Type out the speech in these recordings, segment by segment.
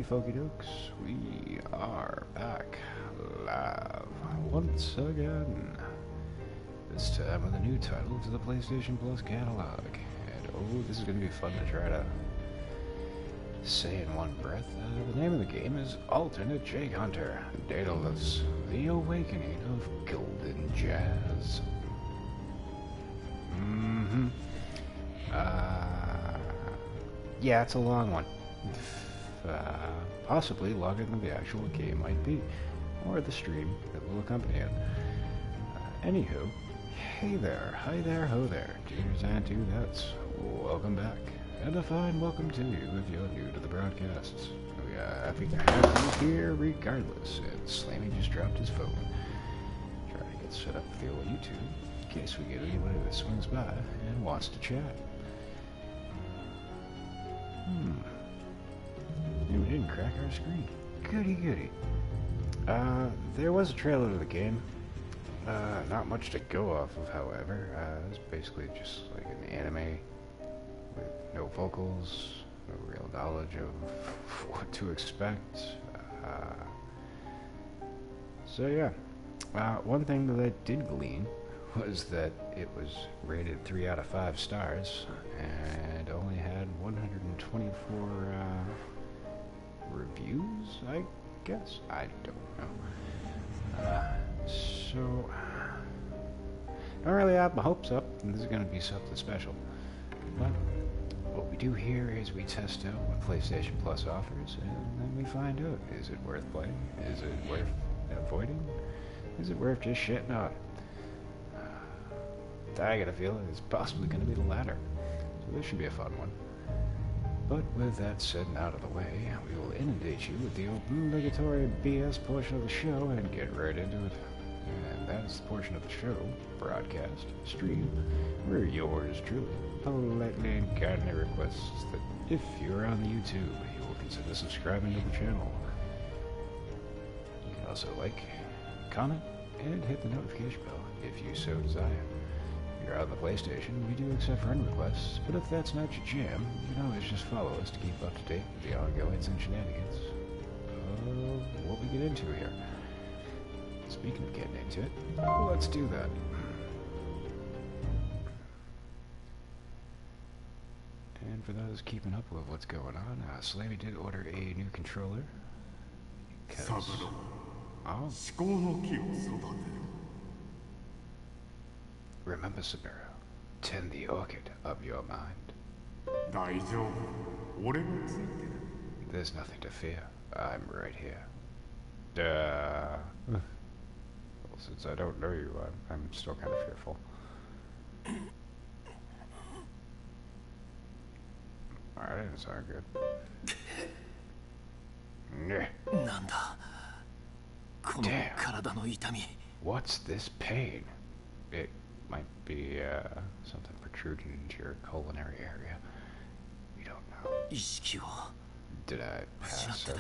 Howdy, Folky Dokes. We are back live once again. This time with a new title to the PlayStation Plus catalog. And oh, this is going to be fun to try to say in one breath. The name of the game is Alternate Jake Hunter, Daedalus, The Awakening of Golden Jazz. Yeah, it's a long one. Possibly longer than the actual game might be, or the stream that will accompany it. Anywho, hey there, hi there, ho there, dudes and dudettes, welcome back, and a fine welcome to you if you're new to the broadcasts. We are happy to have you here regardless, and Slammy just dropped his phone. Trying to get set up with the old YouTube, in case we get anybody that swings by and wants to chat. We didn't crack our screen. Goody goody. There was a trailer to the game. Not much to go off of, however. It was basically just like an anime with no vocals, no real knowledge of what to expect. So yeah. One thing that I did glean was that it was rated 3 out of 5 stars and only had 124 reviews, I guess? I don't know. So, don't really have my hopes up, and this is going to be something special. But what we do here is we test out what PlayStation Plus offers, and then we find out, is it worth playing? Is it worth avoiding? Is it worth just shitting on? I got a feeling it's possibly going to be the latter. So this should be a fun one. But with that said and out of the way, we will inundate you with the obligatory BS portion of the show and get right into it. And that is the portion of the show, broadcast, stream, where yours truly politely and kindly requests that if you're on the YouTube, you will consider subscribing to the channel. You can also like, comment, and hit the notification bell if you so desire. If you're on the PlayStation, we do accept friend requests, but if that's not your jam, you can always just follow us to keep up to date with the ongoings and shenanigans of what we get into here. Speaking of getting into it, let's do that. And for those keeping up with what's going on, Slammy did order a new controller. Remember, Saburo, tend the orchid of your mind. There's nothing to fear. I'm right here. Well, since I don't know you, I'm still kind of fearful. That didn't sound good. Damn. What's this pain? It might be something protruding into your culinary area. We don't know. Did I pass it?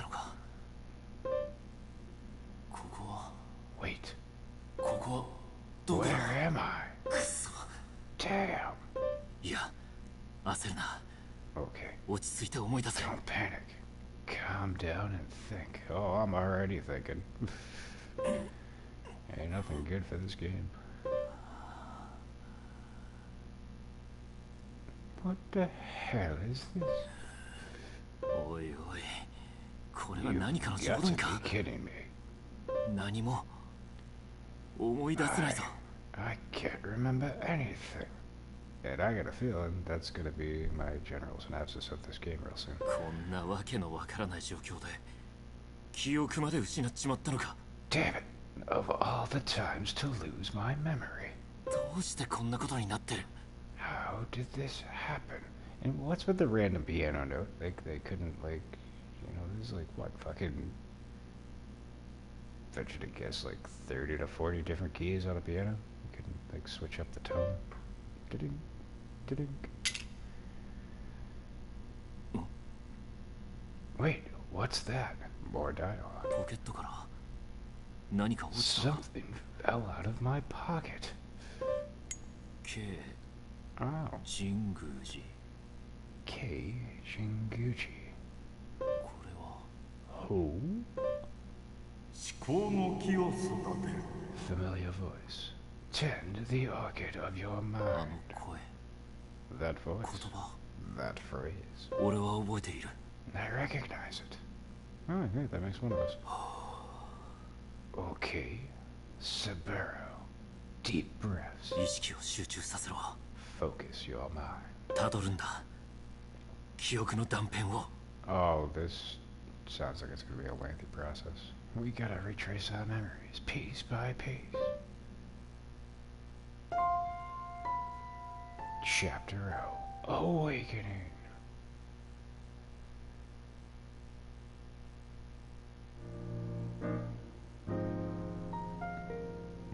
Wait. Where am I? Damn. Okay. Don't panic. Calm down and think. Oh, I'm already thinking. Ain't nothing good for this game. What the hell is this? You've got to be kidding me. I can't remember anything. And I got a feeling that's going to be my general synopsis of this game real soon. Damn it! Of all the times to lose my memory. How did this happen? And what's with the random piano note? Like, they couldn't, like, you know, this is like, what, fucking... I venture to guess, like, 30 to 40 different keys on a piano? You couldn't, like, switch up the tone? Da-ding, da-ding. Wait, what's that? More dialogue. Something fell out of my pocket. Oh. K. Jinguji. Who? Familiar voice. Tend the orchid of your mind. That voice. That phrase. I recognize it. Oh, great, that makes one of us. Okay. Saburo. Deep breaths. Focus your mind. Oh, this sounds like it's going to be a lengthy process. We gotta retrace our memories, piece by piece. Chapter O. Awakening.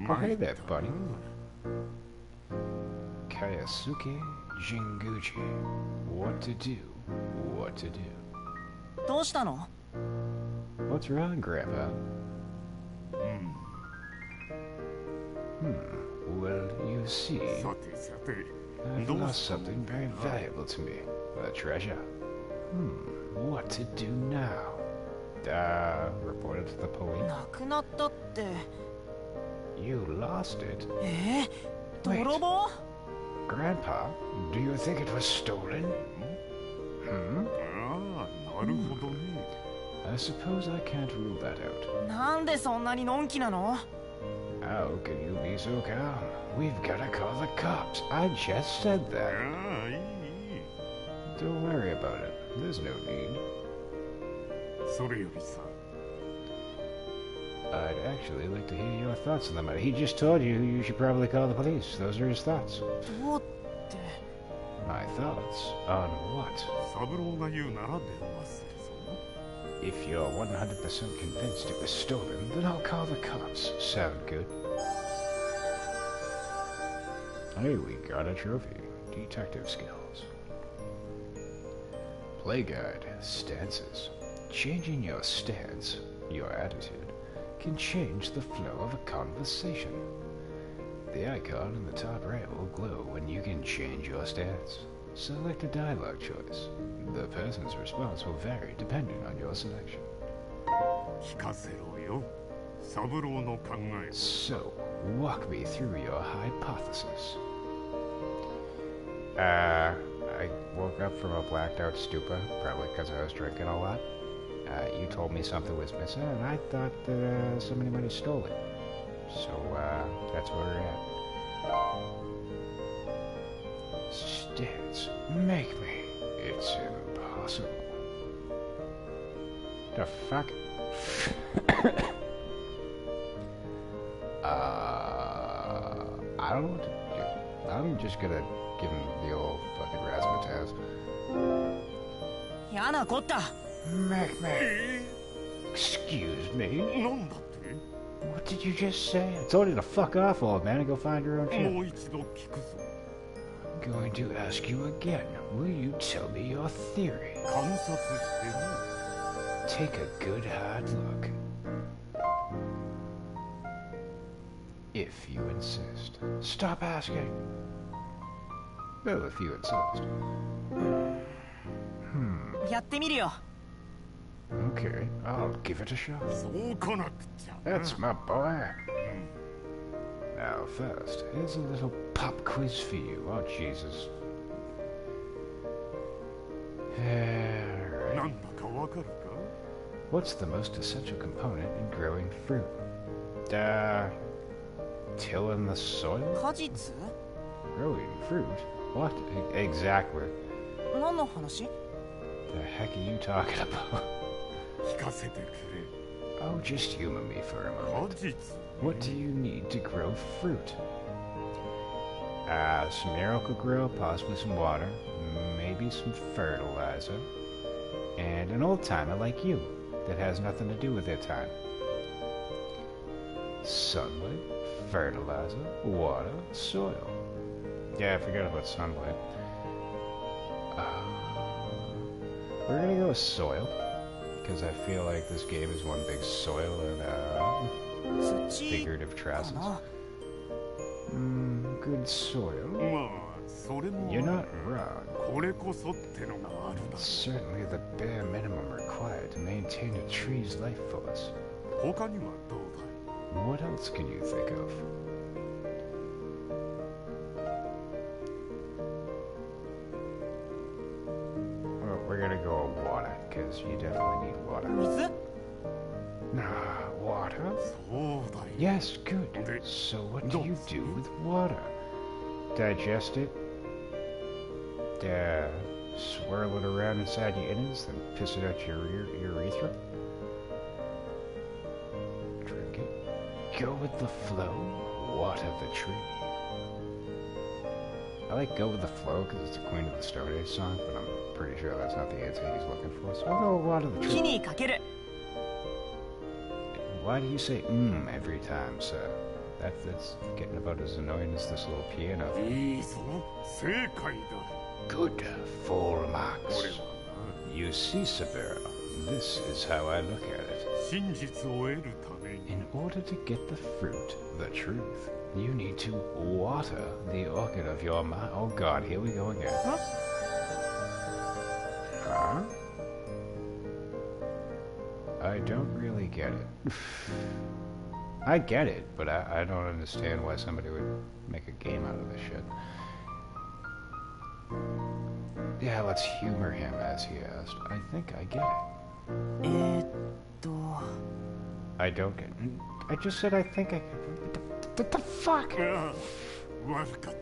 Oh, hey there, buddy. Kayasuke Jinguchi. What to do? What to do? What's wrong, Grandpa? Well, you see, I've lost something very valuable to me. A treasure. What to do now? Report it to the police. You lost it? Wait. Grandpa, do you think it was stolen? I suppose I can't rule that out. How can you be so calm? We've gotta call the cops. I just said that. Don't worry about it. There's no need. I'd actually like to hear your thoughts on the matter. He just told you should probably call the police. Those are his thoughts. My thoughts on what? If you're 100% convinced it was stolen, then I'll call the cops. Sound good? Hey, we got a trophy. Detective skills. Play guide. Stances. Changing your stance, your attitude, can change the flow of a conversation. The icon in the top right will glow when you can change your stance. Select a dialogue choice. The person's response will vary depending on your selection. So, walk me through your hypothesis. I woke up from a blacked out stupor, probably because I was drinking a lot. You told me something was missing, and I thought that somebody might have stole it. So, that's where we're at. Stance, make me. It's impossible. The fuck? I don't know what to do. I'm just gonna give him the old fucking razzmatazz. Make me. Excuse me? What did you just say? I told you to fuck off, old man, and go find your own shit. I'm going to ask you again. Will you tell me your theory? Take a good hard look. If you insist. Stop asking. Well, if you insist. Okay, I'll give it a shot. That's my boy. Now first, here's a little pop quiz for you. Oh, Jesus. Alright. What's the most essential component in growing fruit? Tilling the soil? Growing fruit? What? Exactly. The heck are you talking about? Oh, just humor me for a moment. What do you need to grow fruit? Some Miracle-Gro, possibly some water, maybe some fertilizer, and an old-timer like you that has nothing to do with their time. Sunlight, fertilizer, water, soil. Yeah, I forgot about sunlight. We're gonna go with soil, because I feel like this game is one big soil and figurative trousers. Good soil. You're not wrong. It's certainly the bare minimum required to maintain maintain a tree's life force. 他にはどうだい What else can you think of? Well, we're gonna go with water, because you definitely need water. 水 Nah, water? そうだい Yes, good. So what do you do with water? Digest it? Swirl it around inside your innards, then piss it out your urethra? Drink it. Go with the flow. Water the tree. I like Go with the Flow because it's the Queen of the Stone Age song, but I'm pretty sure that's not the answer he's looking for, so I'll go with Water the 木 Tree. にかける Why do you say every time, sir? That's getting about as annoying as this little piano. いいぞ正解だ Good. Full marks. 俺は You see, Sabera, this is how I look at it. 真実を得るために In order to get the fruit, the truth, you need to water the orchid of your mind. Oh god, here we go again. Huh? I don't really get it. I get it, but I don't understand why somebody would make a game out of this shit. Yeah, let's humor him as he asked. I think I get it. I don't get it. I just said I think I... What the fuck? ああ悪かった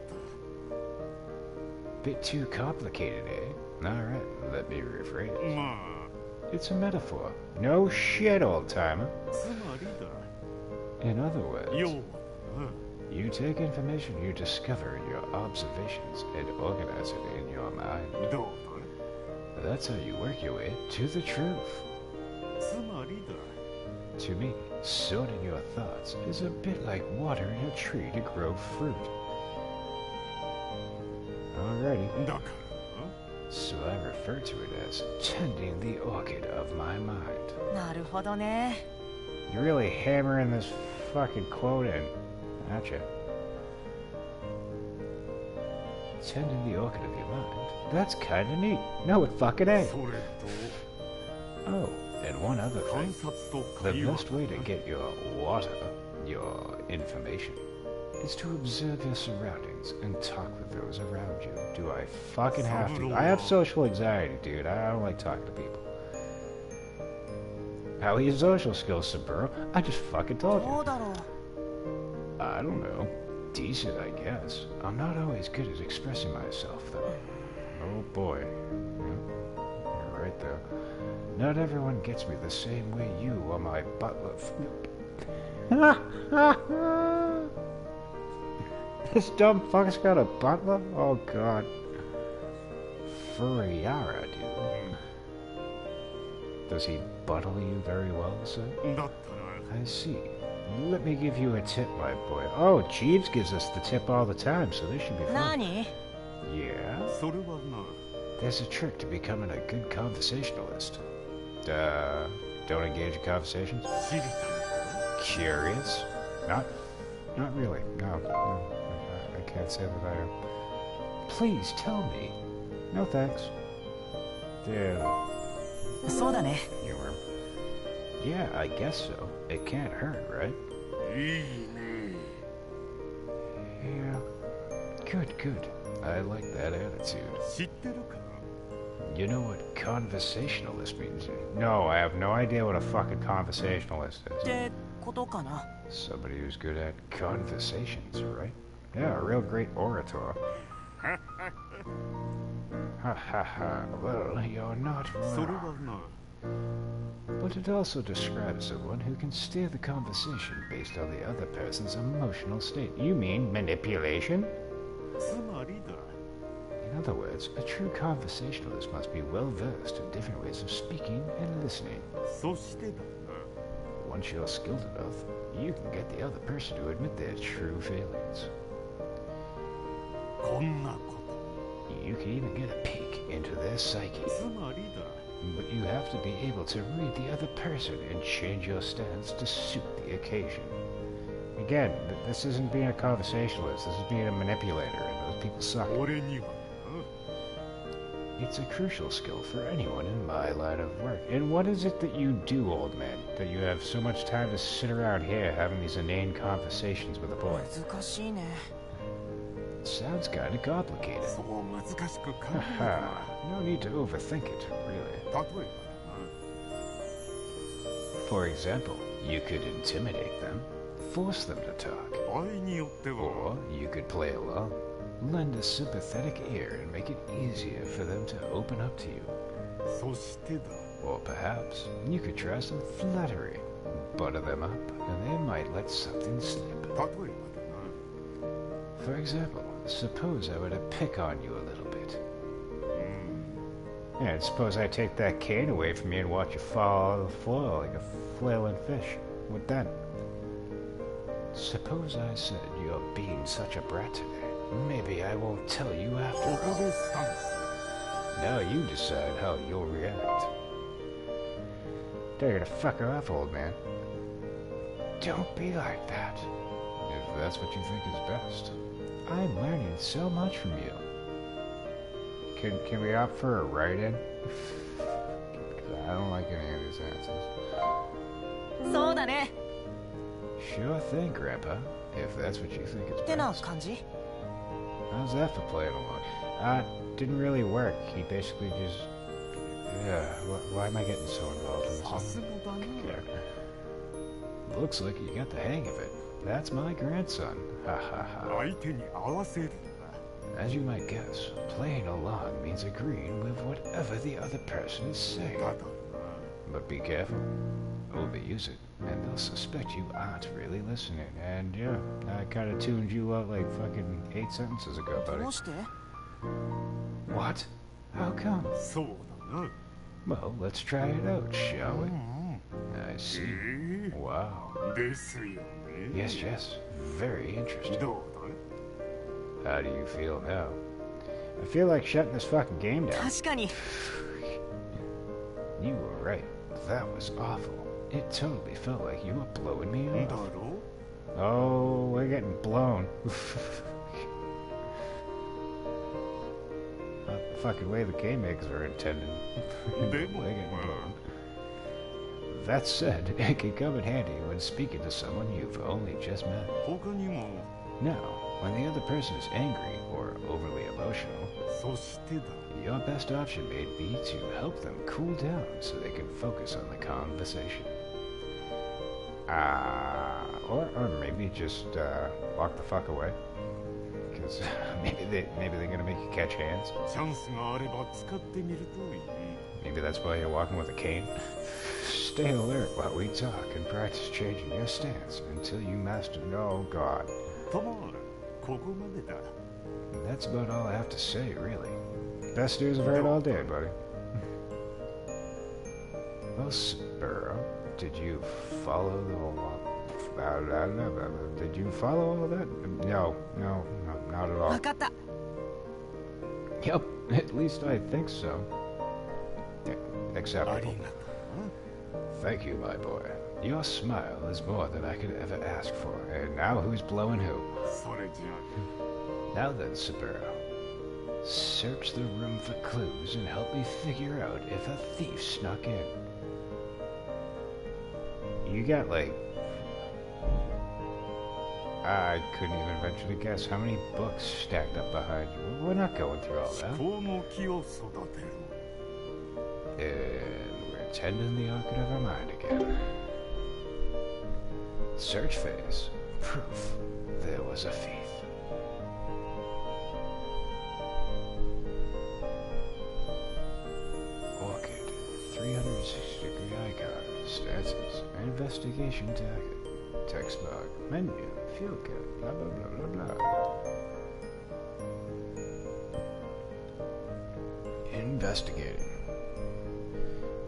Bit too complicated, eh? Alright, let me rephrase. まあ It's a metaphor. No shit, old-timer. つまりだ In other words, 要はな you take information you discover in your observations and organize it in your mind. どう That's how you work your way to the truth. だつまりだ To me, sorting your thoughts is a bit like watering a tree to grow fruit. Alrighty, だから so I refer to it as tending the orchid of my mind. なるほどね You're really hammering this fucking quote in, aren't you? Tending the orchid of your mind? That's kinda neat. No, it fucking な ain't. それ Oh, and one other と観 thing. 察と The 会話 best way to get your water, your information, is to observe your surroundings and talk with those around you. Do I fucking have to? I have social anxiety, dude. I don't like talking to people. How are your social skills, Saburo? I just fucking told ど you. うだろう I don't know. Decent, I guess. I'm not always good at expressing myself, though. Oh boy. Yeah, you're right, though. Not everyone gets me the same way you or my butler. This dumb fuck's got a butler? Oh god. Furiara, dude. Does he buttle you very well, sir? だったら I see. Let me give you a tip, my boy. Oh, Jeeves gives us the tip all the time, so this should be fun. 何 Yeah? それはな There's a trick to becoming a good conversationalist. Don't engage in conversations? 知りたい Curious? Not really. No, I can't say that I am. Please tell me. No thanks. Dude, そうだね humor. Yeah, I guess so. It can't hurt, right? いいね Yeah. Good, good. I like that attitude. 知ってるか You know what conversationalist means? No, I have no idea what a fucking conversationalist っ is. てことかな Somebody who's good at conversations, right? Yeah, a real great orator. Ha ha ha. Well, you're not それ wrong. はな But it also describes someone who can steer the conversation based on the other person's emotional state. You mean manipulation? つまりだ In other words, a true conversationalist must be well versed in different ways of speaking and listening. そしてだな Once you're skilled enough, you can get the other person to admit their true feelings. こんなこ You can even get a peek into their psyche. とつまりだ But you have to be able to read the other person and change your stance to suit the occasion. Again, this isn't being a conversationalist, this is being a manipulator, and those people suck. 俺には It's a crucial skill for anyone in my line of work. And what is it that you do, old man, that you have so much time to sit around here having these inane conversations with a boy? 難しいね。 Sounds kinda complicated. そう難しく考える Haha, な。 no need to overthink it, really. 例えばだな。 For example, you could intimidate them, force them to talk, 場合によっては or you could play along, lend a sympathetic ear and make it easier for them to open up to you. そしてだ。 Or perhaps you could try some flattery, butter them up, and they might let something slip. 例えばだな。 For example, suppose I were to pick on you a little bit. うん。 And suppose I take that cane away from you and watch you fall on the floor like a flailing fish. What then? Suppose I said you're being such a brat today. Maybe I won't tell you こ after こ all. でスタンス。 Now you decide how you'll react. Tell you to fuck her off, old man. Don't be like that. If that's what you think is best. I'm learning so much from you. Can we opt for a write-in? I don't like any of these answers. そうだね。 Sure thing, Grandpa. If that's what you think is ってな best. 感じ？ How's that for playing along? Didn't really work. He basically just... Yeah, why am I getting so involved in さ this す one? がだな。 Yeah. Looks like you got the hang of it. That's my grandson. Ha ha ha. 相手に合わせるんだ。 As you might guess, playing along means agreeing with whatever the other person is saying. だだな。 But be careful. Overuse it, and they'll suspect you aren't really listening. And yeah, I kind of tuned you out like fucking 8 sentences ago, ど buddy. うして？ What? How come? そうだな。 Well, let's try it out, shall う we? ん。 I see. Wow. ですよね。 Yes, yes. Very interesting. どう How do you feel now? I feel like shutting this fucking game down. 確かに。 You were right. That was awful. It totally felt like you were blowing me だ？ off. だろ Oh, we're getting blown. Not the fucking way the game makers are intending. We're getting blown. That said, it can come in handy when speaking to someone you've only just met. 他にも、 Now, when the other person is angry or overly emotional, そしてだ。 your best option may be to help them cool down so they can focus on the conversation. Or maybe just walk the fuck away. Because maybe they're gonna make you catch hands. チャンスがあれば使ってみるといい。 Maybe that's why you're walking with a cane. Stay alert while we talk and practice changing your stance until you master. Oh God. たま、ここまでだ。 That's about all I have to say, really. Best news I've heard all day, buddy. Well, Sparrow, did you follow did you follow all of that? No, not at all. わかった。 Yep, at least I think so. あり Acceptable. がとう Thank you, my boy. Your smile is more than I could ever ask for. And now who's blowing who? な。それじゃ Now then, Sparrow. Search the room for clues and help me figure out if a thief snuck in. You got like... I couldn't even venture to guess how many books stacked up behind you. We're not going through all あ、 that. 思考の木を育てる。 And we're tending the orchid of our mind again. Search phase. Proof. There was a thief. Orchid. 360-degree icon. Stances. Investigation target. Text log. Menu. Field guide. Blah blah blah blah blah. Investigating.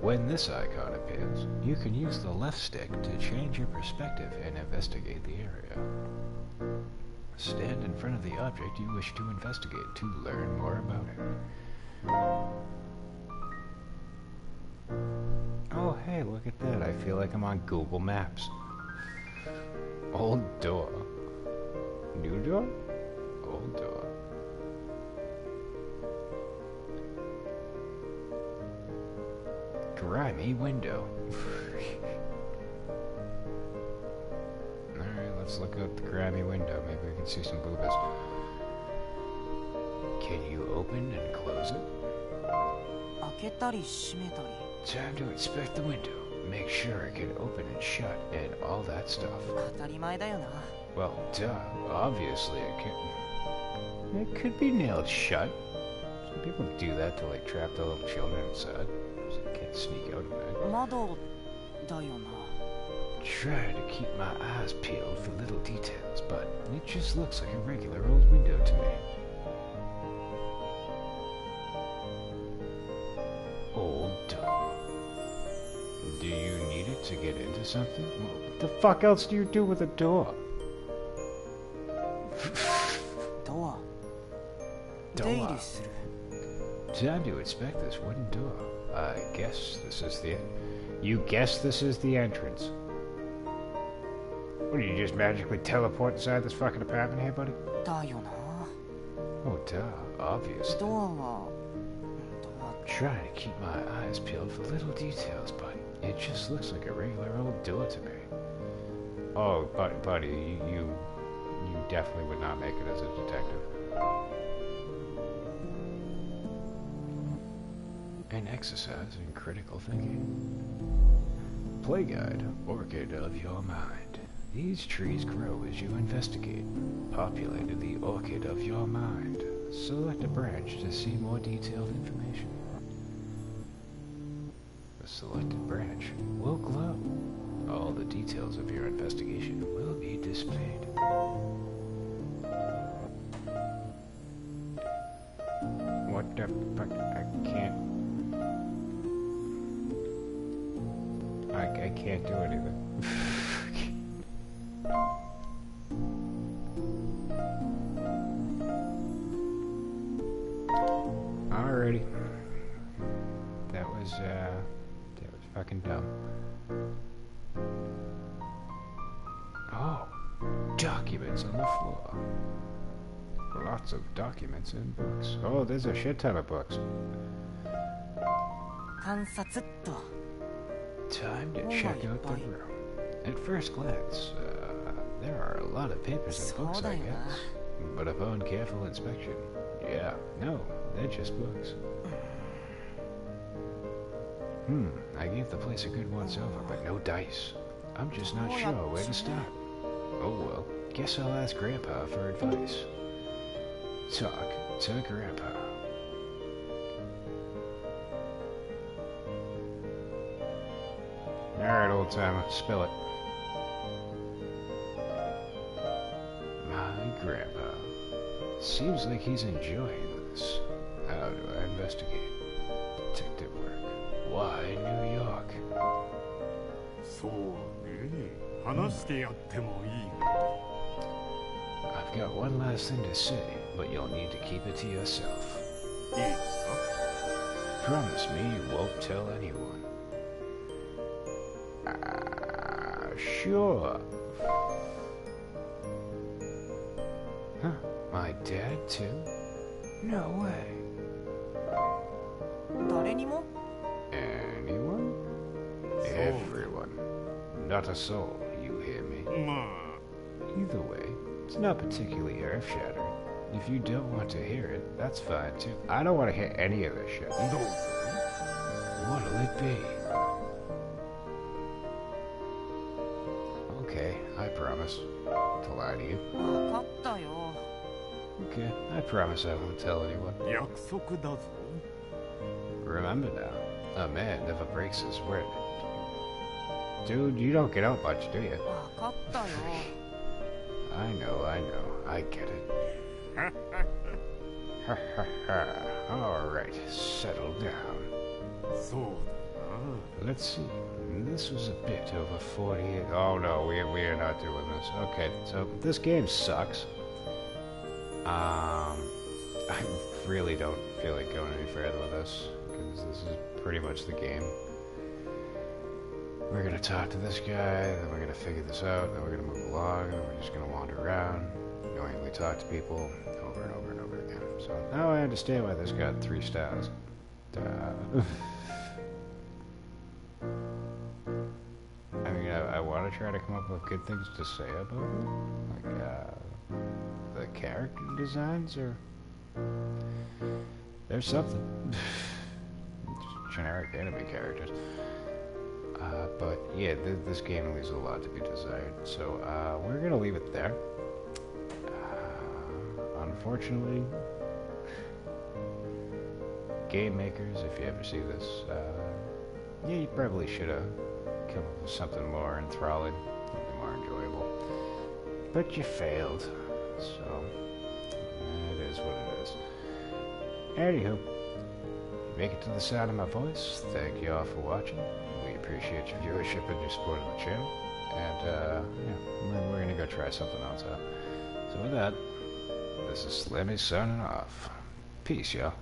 When this icon appears, you can use the left stick to change your perspective and investigate the area. Stand in front of the object you wish to investigate to learn more about it. Oh hey, look at that. I feel like I'm on Google Maps. Old door. New door? Old door. grimy window. Alright, let's look out the grimy window. Maybe we can see some boobas. Can you open and close it? 開けたり閉めたり Time to inspect the window. Make sure it can open and shut and all that stuff. 当たり前だよな Well, duh. Obviously it can. It could be nailed shut. Some people do that to like trap their little children inside, so they can't sneak out of it. 窓だよな Try to keep my eyes peeled for little details, but it just looks like a regular old window to me. Old door. Do you need it to get into something? Well, what the fuck else do you do with a door? ドア Door. 出入りする Time to inspect this wooden door. I guess this is the... You guess this is the entrance? What, do you just magically teleport inside this fucking apartment here, buddy? だよな Oh, duh. Obviously. ドアはドア Trying to keep my eyes peeled for little details, but it just looks like a regular old door to me. Oh, buddy, you definitely would not make it as a detective. An exercise in critical thinking. Play guide, orchid of your mind. These trees grow as you investigate. Populated the orchid of your mind. Select a branch to see more detailed information. The selected branch will glow. All the details of your investigation will be displayed. What the fuck? I can't do anything. Alrighty. That was fucking dumb. Oh, documents on the floor. Lots of documents and books. Oh, there's a shit ton of books. 観察っと Time to Oh check my out the boy. room. At first glance, there are a lot of papers and books, I guess. But upon careful inspection, yeah, no, they're just books. I gave the place a good once over, but no dice. I'm just not sure where to start. Oh well, guess I'll ask Grandpa for advice. Talk to Grandpa. Alright, old timer, spill it. My grandpa. Seems like he's enjoying this. How do I investigate? Detective work. Why New York? そうね話してやってもいい I've got one last thing to say, but you'll need to keep it to yourself. いいですか Promise me you won't tell anyone. Sure. Huh, my dad too? No way. 誰にも Anyone? Everyone. Not a soul, you hear me? まあ Either way, it's not particularly earth-shattering. If you don't want to hear it, that's fine too. I don't want to hear any of this shit. どうぞ What'll it be? Okay, I promise to lie to you. 分かったよ Okay, I promise I won't tell anyone. 約束だぞ Remember now, a man never breaks his word. Dude, you don't get out much, do you? 分かったよ I know, I get it. Ha ha ha. Alright, settle down. そうだな Let's see. This was a bit over 48. Oh no, we are not doing this. Okay, so this game sucks. I really don't feel like going any further with this, because this is pretty much the game. We're gonna talk to this guy, then we're gonna figure this out, then we're gonna move along, then we're just gonna wander around, annoyingly talk to people over and over and over again. So now I understand why this got 3 stars. I try to come up with good things to say about it? Like, the character designs, or... There's something. Just generic anime characters. But yeah, this game leaves a lot to be desired. So we're gonna leave it there. Unfortunately, game makers, if you ever see this, yeah, you probably should have come up with something more enthralling, something more enjoyable. But you failed. So it is what it is. Anywho, you make it to the sound of my voice. Thank you all for watching. We appreciate your viewership and your support of the channel. And yeah, we're gonna go try something else out. So with that, this is Slimmy signing off. Peace, y'all.